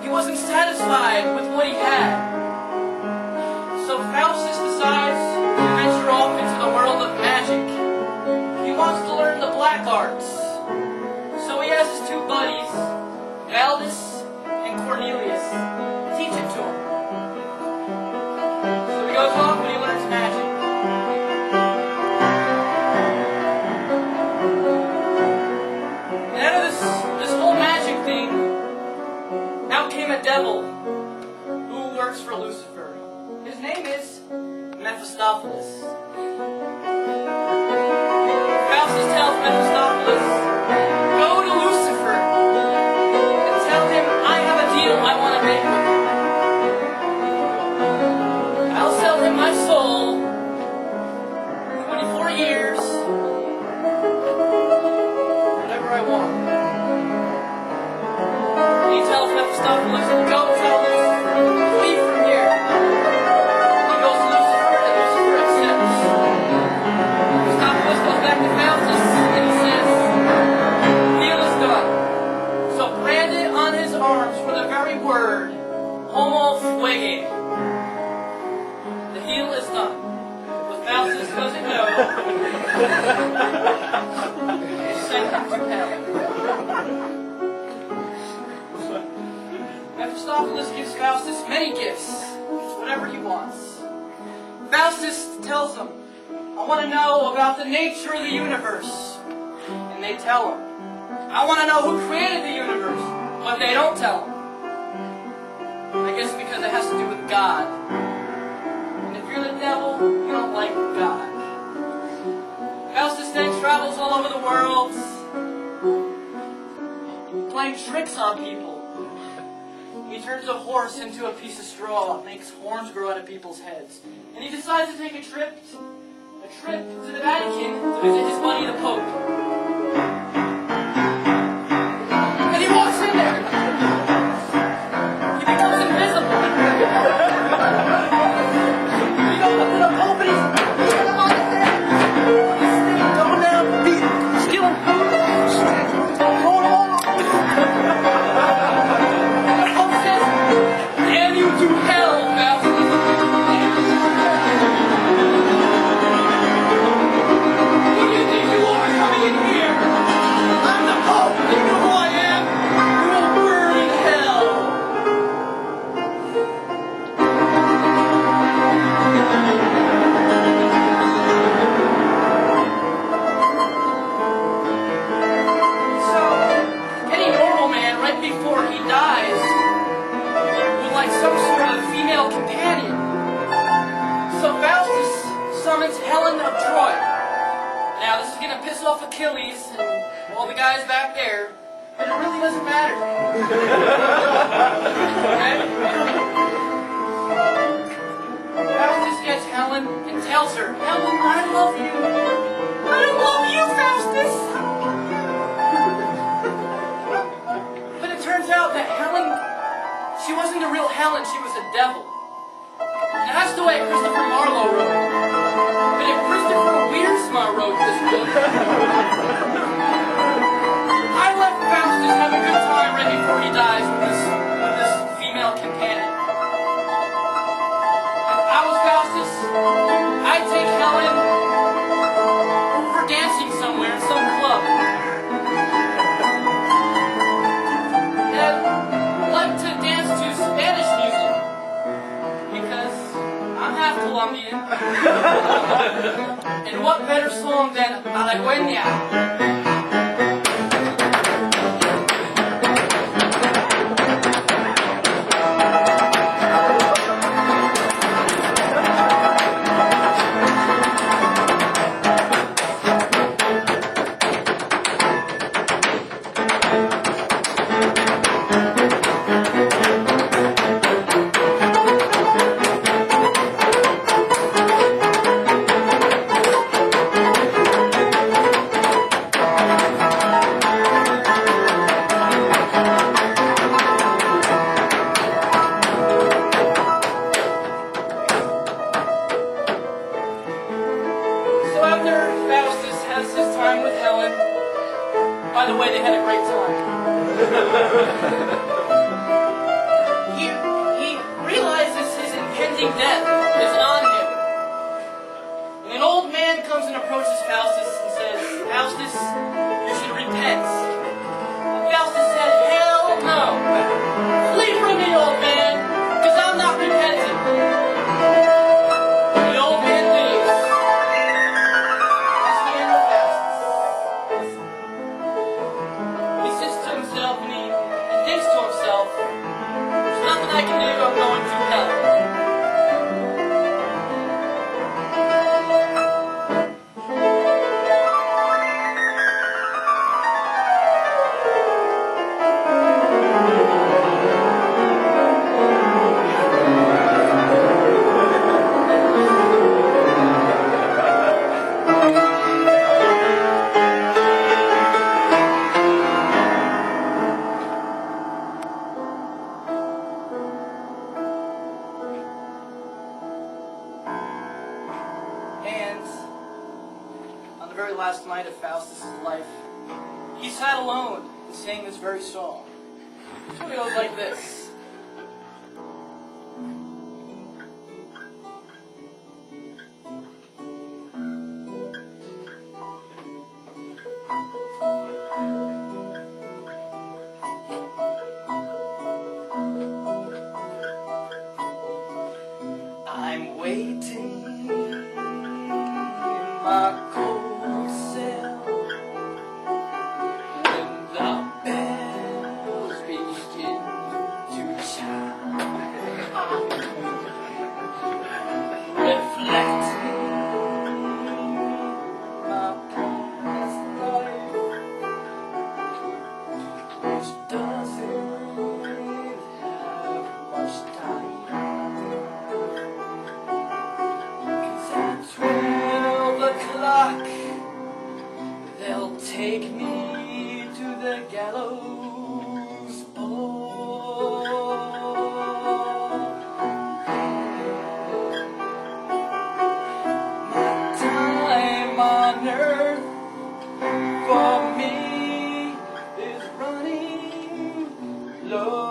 He wasn't satisfied with what he had. So Faustus decides to venture off into the world of magic. He wants to learn the black arts. So he has his two buddies, Faustus and Cornelius, teach it to him. So he goes off and he learns magic. And out of this whole magic thing, out came a devil who works for Lucifer. His name is Mephistopheles. Faustus tells Mephistopheles, go to Lucifer and tell him I have a deal I want to make with him. I'll sell him my soul, 24 years, whatever I want. And he tells Mephistopheles, go tell Lucifer, leave from here. He goes to Lucifer and Lucifer accepts. Mephistopheles goes back to Faustus and he says, deal is done. So branded on his arms were the very word, homo fuege. The deal is done. But Faustus doesn't know. He sent him to hell. Mephistopheles gives Faustus many gifts, whatever he wants. Faustus tells him, I want to know about the nature of the universe. And they tell him. I want to know who created the universe, but they don't tell him. I guess because it has to do with God. And if you're the devil, you don't like God. Faustus then travels all over the world, playing tricks on people. He turns a horse into a piece of straw, makes horns grow out of people's heads. And he decides to take a trip to the Vatican to visit his buddy the Pope. And he walks in there. He becomes invisible. He goes up to the Pope and he's going down, stealing food, going along. Damn you to hell, Faustus! Who do you think you are coming in here? I'm the Pope! You know who I am? You will burn in hell! So, any normal man, right before he dies, would like some sort of female companion. So Faustus summons Helen of Troy. Now this is gonna piss off Achilles and all the guys back there, but it really doesn't matter. Okay? Faustus gets Helen and tells her, Helen, I love you. I love you, Faustus! But it turns out that Helen, she wasn't a real Helen, she was a devil. And that's the way Christopher Marlowe wrote it. But if Christopher Wiersma wrote this book, I let Faustus have a good time right before he dies with this female companion. If I was Faustus, I'd take Helen for dancing somewhere in some club. And I'd like to dance to Spanish music because I'm half Colombian. And what better song than Malagueña? Faustus has his time with Helen. By the way, they had a great time. He realizes his impending death is on him. And an old man comes and approaches Faustus and says, "Faustus, you should repent." And Faustus said, "Hell no! Flee from me, old man, because I'm not repenting." The old man leaves. That's the end of Faustus. He sits to himself and he thinks to himself, "There's nothing I can do, I'm going to hell." And on the very last night of Faustus' life, he sat alone and sang this very song. It goes like this. I'm waiting in my cold cell when the bells begin to chime, reflecting my past life, which doesn't have much time. 12 o'clock, they'll take me to the gallows pole. My time on earth for me is running low.